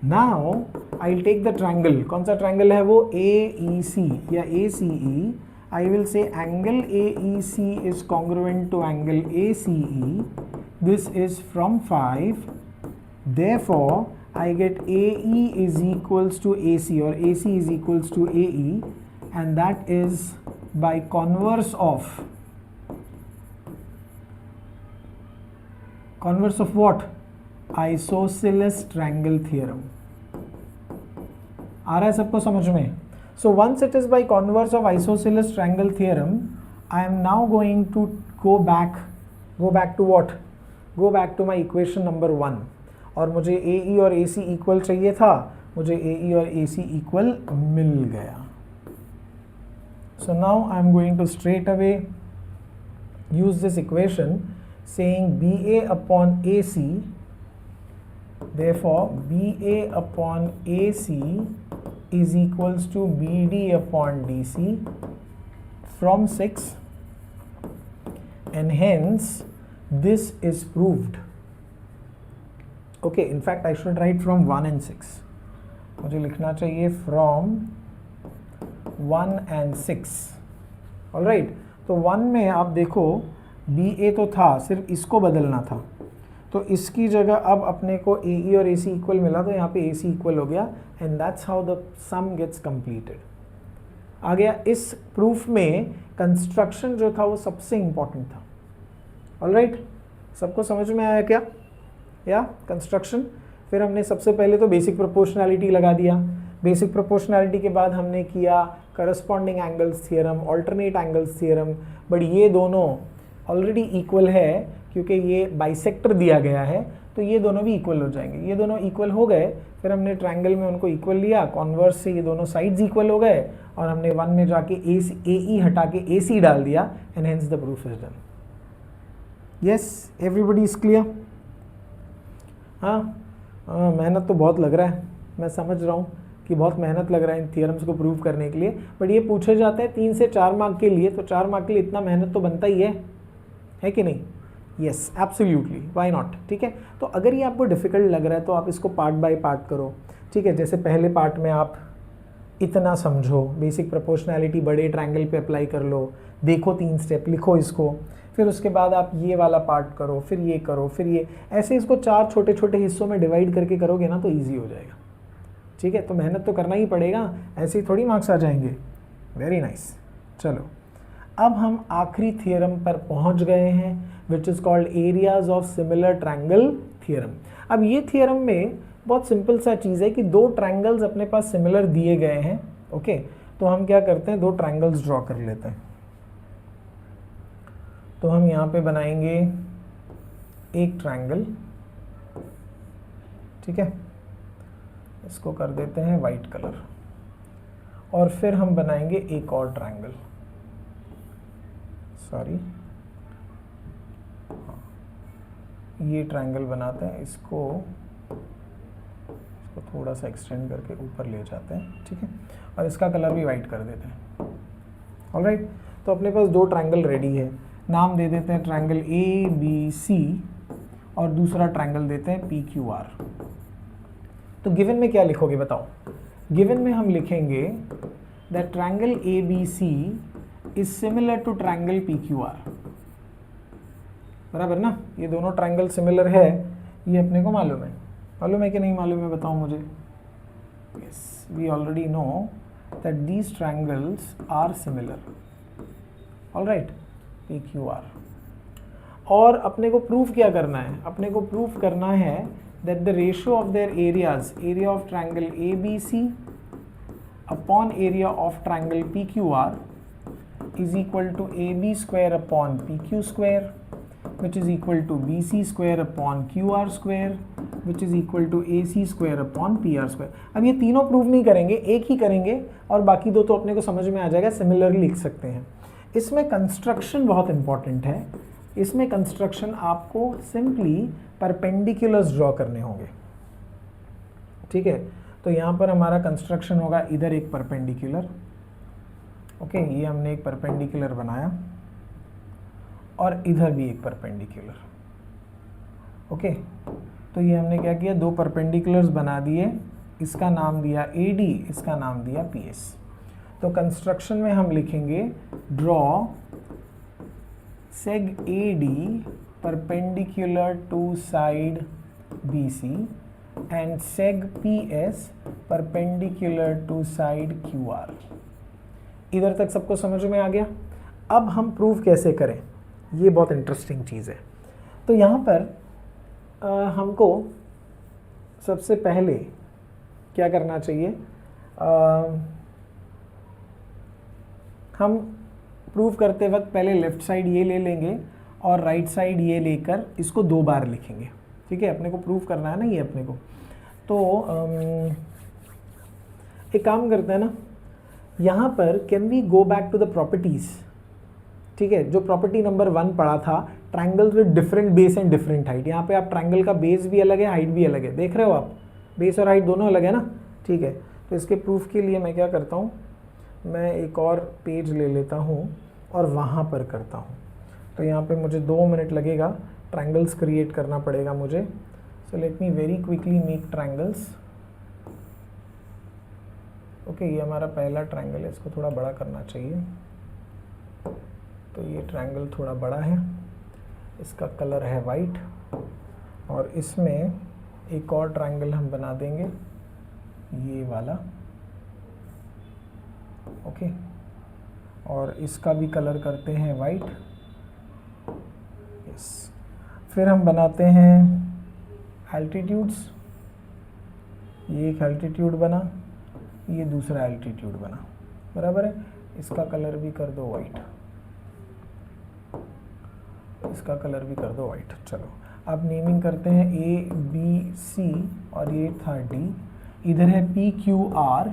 Now I will take the triangle. कौन सा ट्रायंगल है वो? AEC या ACE। I will say angle AEC is congruent to angle ACE। This is from 5. Therefore, I get AE is equals to AC or AC is equals to AE, and that is by converse of what? Isosceles triangle theorem. आ रहा है सबको समझ में? So once it is by converse of isosceles triangle theorem, I am now going to go back to what? Go back to my equation number 1। और मुझे AE और AC equal चाहिए था, मुझे AE और AC इक्वल मिल गया। So now I am going to straight away use this equation saying BA upon AC, therefore BA upon AC is equals to BD upon DC from 6, and hence this is proved। Okay, in fact I should write from 1 and 6। मुझे लिखना चाहिए from 1 and 6। Alright, तो 1 में आप देखो BA तो था, सिर्फ इसको बदलना था, तो इसकी जगह अब अपने को AE और AC इक्वल मिला, तो यहाँ पे AC इक्वल हो गया, and that's how the sum gets completed. आ गया। इस प्रूफ में कंस्ट्रक्शन जो था वो सबसे इंपॉर्टेंट था। ऑलराइट, सबको समझ में आया क्या? या कंस्ट्रक्शन। फिर हमने सबसे पहले तो बेसिक प्रोपोर्शनैलिटी लगा दिया। बेसिक प्रोपोर्शनैलिटी के बाद हमने किया corresponding angles theorem, alternate angles theorem, but ये दोनों ऑलरेडी इक्वल है क्योंकि ये बाइसेक्टर दिया गया है, तो ये दोनों भी इक्वल हो जाएंगे। ये दोनों इक्वल हो गए, फिर हमने ट्रायंगल में उनको इक्वल लिया, कॉन्वर्स से ये दोनों साइड्स इक्वल हो गए, और हमने 1 में जाके ए हटा के AC डाल दिया, and hence the proof is done. Yes, everybody is clear? हाँ, मेहनत तो बहुत लग रहा है, मैं समझ रहा हूँ कि बहुत मेहनत लग रहा है इन थियरम्स को प्रूव करने के लिए, बट ये पूछे जाते हैं 3 से 4 मार्क के लिए, तो 4 मार्क के लिए इतना मेहनत तो बनता ही है कि नहीं? Yes, absolutely, why not. ठीक है, तो अगर ये आपको डिफिकल्ट लग रहा है तो आप इसको पार्ट बाय पार्ट करो। ठीक है, जैसे पहले पार्ट में आप इतना समझो, बेसिक प्रोपोर्शनैलिटी बड़े ट्रायंगल पे अप्लाई कर लो, देखो 3 स्टेप, लिखो इसको, फिर उसके बाद आप ये वाला पार्ट करो, फिर ये करो, फिर ये, ऐसे इसको 4 छोटे छोटे हिस्सों में डिवाइड करके करोगे ना तो ईजी हो जाएगा। ठीक है, तो मेहनत तो करना ही पड़ेगा, ऐसे ही थोड़ी मार्क्स आ जाएंगे। Very nice. चलो, अब हम आखिरी थियरम पर पहुंच गए हैं, which is called areas of similar triangle theorem. अब ये थियरम में बहुत सिंपल सा चीज़ है कि 2 ट्रायंगल्स अपने पास सिमिलर दिए गए हैं। ओके, तो हम क्या करते हैं, 2 ट्रायंगल्स ड्रॉ कर लेते हैं। तो हम यहाँ पे बनाएंगे एक ट्रायंगल, ठीक है, इसको कर देते हैं वाइट कलर, और फिर हम बनाएंगे एक और ट्रायंगल, सॉरी ये ट्रायंगल बनाते हैं, इसको थोड़ा सा एक्सटेंड करके ऊपर ले जाते हैं। ठीक है, और इसका कलर भी वाइट कर देते हैं। ऑलराइट, तो अपने पास 2 ट्रायंगल रेडी है, नाम दे देते हैं ट्रायंगल ABC और दूसरा ट्रायंगल देते हैं PQR। तो गिवन में क्या लिखोगे बताओ? गिवन में हम लिखेंगे that triangle ABC is similar to triangle PQR। बराबर ना, ये दोनों ट्रायंगल सिमिलर है, ये अपने को मालूम है कि नहीं मालूम है, बताओ मुझे। Yes, we already know that these triangles are similar. Alright, PQR। और अपने को प्रूफ क्या करना है? अपने को प्रूफ करना है that the ratio of their areas, area of triangle ABC upon area of triangle PQR is equal to AB square upon PQ square, which is equal to BC square upon QR square, which is equal to AC square upon PR square। अब ये तीनों prove नहीं करेंगे, एक ही करेंगे, और बाकी 2 तो अपने को समझ में आ जाएगा, सिमिलरली लिख सकते हैं। इसमें कंस्ट्रक्शन बहुत इंपॉर्टेंट है। इसमें कंस्ट्रक्शन आपको सिंपली परपेंडिकुलर्स ड्रॉ करने होंगे। ठीक है, तो यहाँ पर हमारा कंस्ट्रक्शन होगा, इधर एक परपेंडिकुलर, ओके, ये हमने एक परपेंडिकुलर बनाया, और इधर भी एक परपेंडिकुलर। ओके, तो ये हमने क्या किया, 2 परपेंडिकुलर्स बना दिए, इसका नाम दिया AD, इसका नाम दिया PS। तो कंस्ट्रक्शन में हम लिखेंगे draw सेग AD perpendicular to side BC and seg PS perpendicular to side QR। इधर तक सबको समझ में आ गया? अब हम प्रूफ कैसे करें, ये बहुत इंटरेस्टिंग चीज़ है। तो यहाँ पर हमको सबसे पहले क्या करना चाहिए, हम प्रूव करते वक्त पहले लेफ़्ट साइड ये ले लेंगे और राइट साइड ये लेकर इसको 2 बार लिखेंगे। ठीक है, अपने को प्रूव करना है ना ये अपने को। तो एक काम करते हैं ना, यहाँ पर can we go back to the properties. ठीक है, जो प्रॉपर्टी नंबर 1 पढ़ा था, triangles with different base and different height. यहाँ पे आप ट्रायंगल का बेस भी अलग है, हाइट भी अलग है, देख रहे हो आप, बेस और हाइट दोनों अलग है ना। ठीक है, तो इसके प्रूफ के लिए मैं क्या करता हूँ, मैं एक और पेज ले लेता हूँ और वहाँ पर करता हूँ। तो यहाँ पे मुझे 2 मिनट लगेगा, ट्रायंगल्स क्रिएट करना पड़ेगा मुझे। So let me very quickly make triangles. Okay, ये हमारा पहला ट्रायंगल है, इसको थोड़ा बड़ा करना चाहिए। तो ये ट्रायंगल थोड़ा बड़ा है, इसका कलर है वाइट, और इसमें एक और ट्रायंगल हम बना देंगे, ये वाला। ओके, और इसका भी कलर करते हैं वाइट। यस, फिर हम बनाते हैं एल्टीट्यूड्स। ये एक एल्टीट्यूड बना, ये दूसरा एल्टीट्यूड बना, बराबर है। इसका कलर भी कर दो वाइट, इसका कलर भी कर दो वाइट। चलो, आप नेमिंग करते हैं ए बी सी और ये था डी, इधर है पी क्यू आर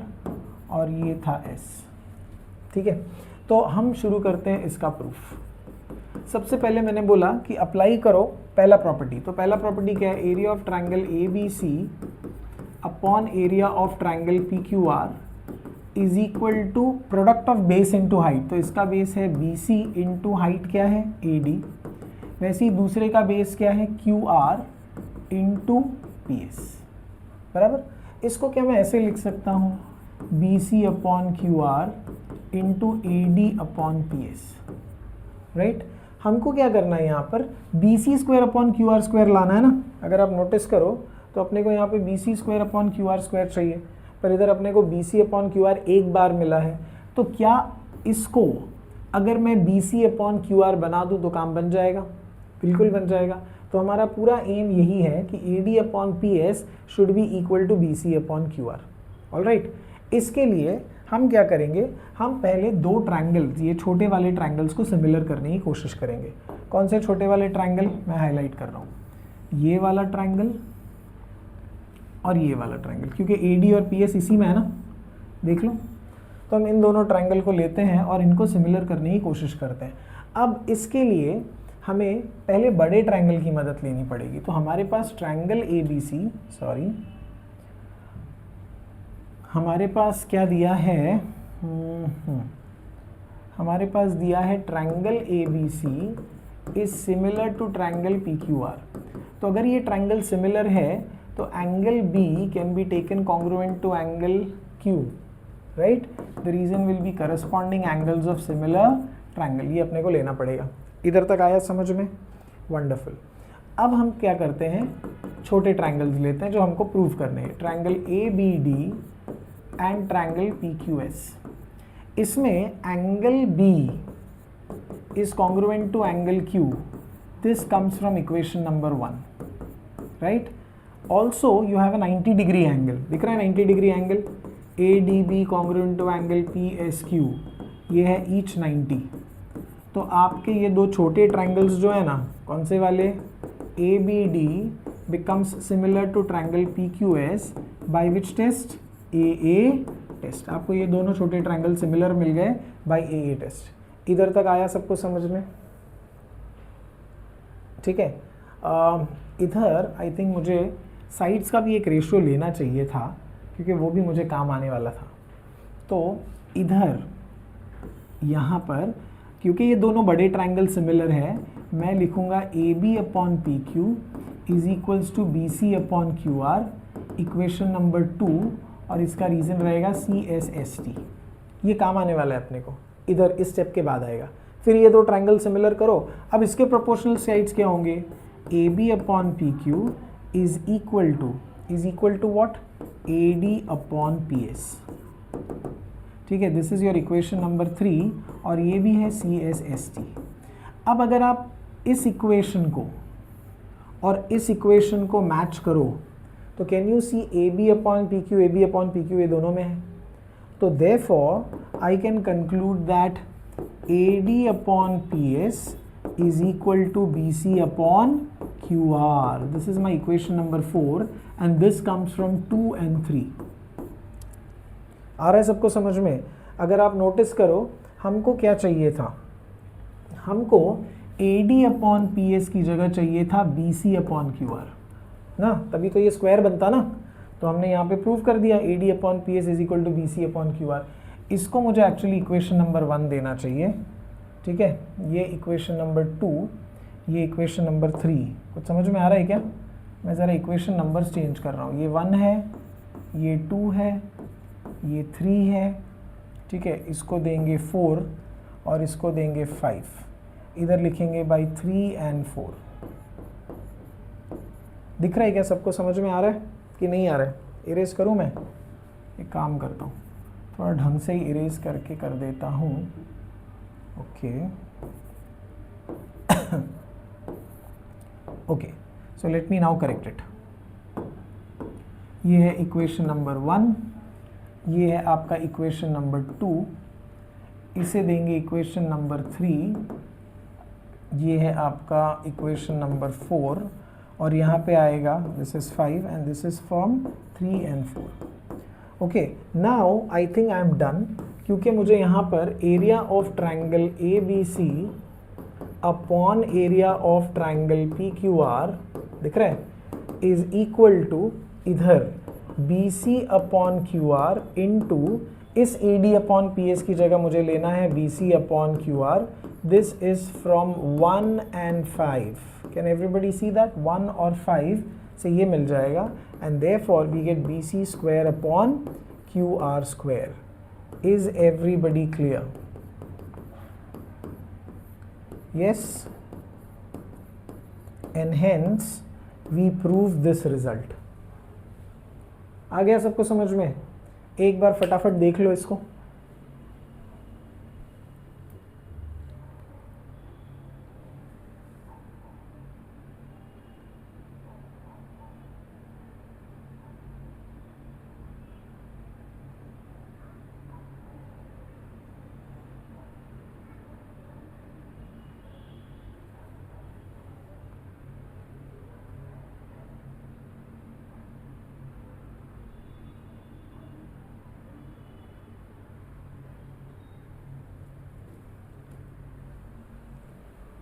और ये था एस। ठीक है, तो हम शुरू करते हैं इसका प्रूफ। सबसे पहले मैंने बोला कि अप्लाई करो पहला प्रॉपर्टी। तो पहला प्रॉपर्टी क्या है, area of triangle A B C upon area of triangle P Q R is equal to product of base into height. तो इसका बेस है बी सी इंटू हाइट क्या है ए डी, वैसे ही दूसरे का बेस क्या है Q R into P S बराबर। इसको क्या मैं ऐसे लिख सकता हूँ, B C upon Q R into A D upon P S, right. हमको क्या करना है यहाँ पर, B C square upon Q R square लाना है ना। अगर आप नोटिस करो तो अपने को यहाँ पे B C square upon Q R square चाहिए, पर इधर अपने को B C upon Q R एक बार मिला है। तो क्या इसको अगर मैं B C upon Q R बना दूँ तो काम बन जाएगा, बिल्कुल बन जाएगा। तो हमारा पूरा एम यही है कि A D upon P S should be equal to B C upon Q R. Alright, इसके लिए हम क्या करेंगे, हम पहले दो ट्रायंगल्स, ये छोटे वाले ट्रायंगल्स को सिमिलर करने की कोशिश करेंगे। कौन से छोटे वाले ट्रायंगल, मैं हाईलाइट कर रहा हूँ, ये वाला ट्रायंगल और ये वाला ट्रायंगल, क्योंकि ए डी और पी एस इसी में है ना, देख लो। तो हम इन दोनों ट्रायंगल को लेते हैं और इनको सिमिलर करने की कोशिश करते हैं। अब इसके लिए हमें पहले बड़े ट्रायंगल की मदद लेनी पड़ेगी। तो हमारे पास triangle A B C, sorry हमारे पास क्या दिया है, हमारे पास दिया है triangle A B C is similar to triangle P Q R. तो अगर ये ट्रायंगल सिमिलर है तो angle B can be taken congruent to angle Q, right. The reason will be corresponding angles of similar triangle. ये अपने को लेना पड़ेगा। इधर तक आया समझ में, वंडरफुल। अब हम क्या करते हैं, छोटे ट्रायंगल्स लेते हैं जो हमको प्रूव करने हैं। Triangle A B D and triangle P Q S. इसमें angle B is congruent to angle Q, this comes from equation number 1, right. Also you have a 90 degree angle, दिख रहा है 90 degree angle, A D B congruent to angle P S Q, ये है each 90। तो आपके ये दो छोटे ट्रायंगल्स जो है ना, कौन से वाले, A B D becomes similar to triangle P Q S by which test, A test. आपको ये दोनों छोटे ट्रायंगल सिमिलर मिल गए बाय ए टेस्ट। इधर तक आया सबको समझ में, ठीक है। इधर आई थिंक मुझे साइड्स का भी एक रेशियो लेना चाहिए था, क्योंकि वो भी मुझे काम आने वाला था। तो इधर यहाँ पर क्योंकि ये दोनों बड़े ट्रायंगल सिमिलर है, मैं लिखूँगा A B upon P Q is equals to B C upon Q R, equation number 2, और इसका रीज़न रहेगा सी एस एस टी। ये काम आने वाला है अपने को, इधर इस स्टेप के बाद आएगा। फिर ये दो ट्रायंगल सिमिलर करो। अब इसके प्रोपोर्शनल साइड्स क्या होंगे, A B upon P Q is equal to what, A D upon P S, ठीक है। This is your equation number 3 और ये भी है सी एस एस टी। अब अगर आप इस इक्वेशन को और इस इक्वेशन को मैच करो तो can you see A B upon P Q, A B upon P Q ये दोनों में है। तो therefore I can conclude that A D upon P S is equal to BC upon QR. This is my equation number 4 and this comes from 2 and 3. आ रहा है सबको समझ में। अगर आप नोटिस करो हमको क्या चाहिए था, हमको AD अपॉन PS की जगह चाहिए था BC अपॉन QR ना, तभी तो ये स्क्वायर बनता ना। तो हमने यहाँ पे प्रूव कर दिया AD upon PS is equal to BC upon QR। इसको मुझे एक्चुअली इक्वेशन नंबर 1 देना चाहिए, ठीक है। ये इक्वेशन नंबर 2, ये इक्वेशन नंबर 3। कुछ समझ में आ रहा है क्या? मैं ज़रा इक्वेशन नंबर्स चेंज कर रहा हूँ। ये 1 है, ये 2 है, ये 3 है, ठीक है। इसको देंगे 4 और इसको देंगे 5। इधर लिखेंगे बाई 3 and 4। दिख रहा है क्या? सबको समझ में आ रहा है कि नहीं आ रहा है? इरेज करूँ मैं? एक काम करता हूँ, थोड़ा ढंग से ही इरेज करके कर देता हूँ। Okay okay, so let me now correct it. ये है इक्वेशन नंबर 1, ये है आपका इक्वेशन नंबर 2, इसे देंगे इक्वेशन नंबर 3, ये है आपका इक्वेशन नंबर 4 और यहाँ पे आएगा this is 5 and this is from 3 and 4। Okay, now I think I am done, क्योंकि मुझे यहाँ पर area of triangle A B C upon area of triangle P Q R दिख रहा है इज इक्वल टू इधर B C upon Q R into इस A D upon P S की जगह मुझे लेना है B C upon Q R. This is from 1 and 5। Can everybody see that 1 और 5 से ये मिल जाएगा and therefore we get B C square upon Q R square. Is everybody clear? Yes, and hence we prove this result। आ गया सबको समझ में? एक बार फटाफट देख लो इसको।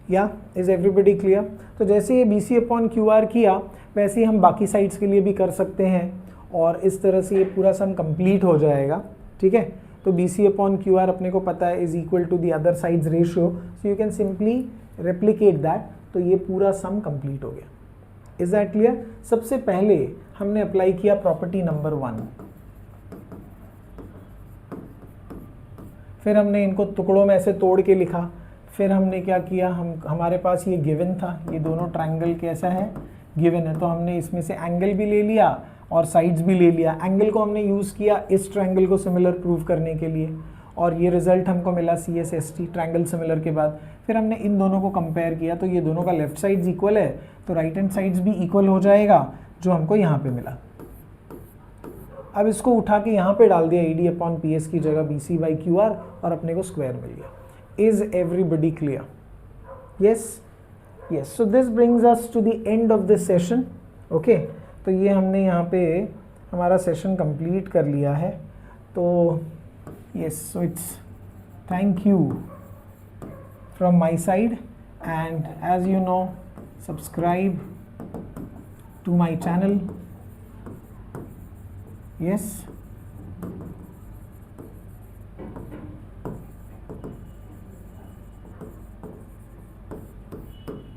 या इज एवरीबडी क्लियर? तो जैसे ये B C upon Q R किया वैसे ही हम बाकी साइड्स के लिए भी कर सकते हैं और इस तरह से ये पूरा सम कंप्लीट हो जाएगा। ठीक है, तो B C upon Q R अपने को पता है is equal to the other sides ratio, so you can simply replicate that, तो ये पूरा सम कंप्लीट हो गया। Is that clear? सबसे पहले हमने अप्लाई किया प्रॉपर्टी नंबर 1, फिर हमने इनको टुकड़ों में ऐसे तोड़ के लिखा, फिर हमने क्या किया, हमारे पास ये गिवन था, ये दोनों ट्रायंगल कैसा है, गिवन है, तो हमने इसमें से एंगल भी ले लिया और साइड्स भी ले लिया। एंगल को हमने यूज़ किया इस ट्रायंगल को सिमिलर प्रूव करने के लिए और ये रिजल्ट हमको मिला CSST ट्रायंगल सिमिलर के बाद। फिर हमने इन दोनों को कंपेयर किया तो ये दोनों का लेफ्ट साइड्स इक्वल है तो राइट हैंड साइड्स भी इक्वल हो जाएगा जो हमको यहाँ पे मिला। अब इसको उठा के यहाँ पे डाल दिया AD अपॉन PS की जगह BC/QR और अपने को स्क्वायर मिल गया। Is everybody clear? Yes? Yes. So this brings us to the end of this session. Okay? तो ये हमने यहाँ पे हमारा सेशन कंप्लीट कर लिया है। तो yes, so it's thank you from my side and as you know, subscribe to my channel. Yes?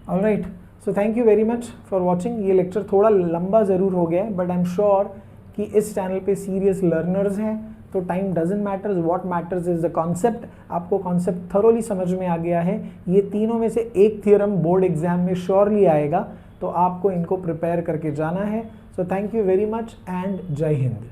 All right, so thank you very much for watching. ये लेक्चर थोड़ा लंबा ज़रूर हो गया है बट आई एम श्योर कि इस channel पे सीरियस लर्नर्स हैं तो time doesn't matters, what matters is the concept. आपको कॉन्सेप्ट थरोली समझ में आ गया है। ये तीनों में से एक थियरम बोर्ड एग्जाम में श्योरली आएगा तो आपको इनको प्रिपेयर करके जाना है। So thank you very much and जय हिंद।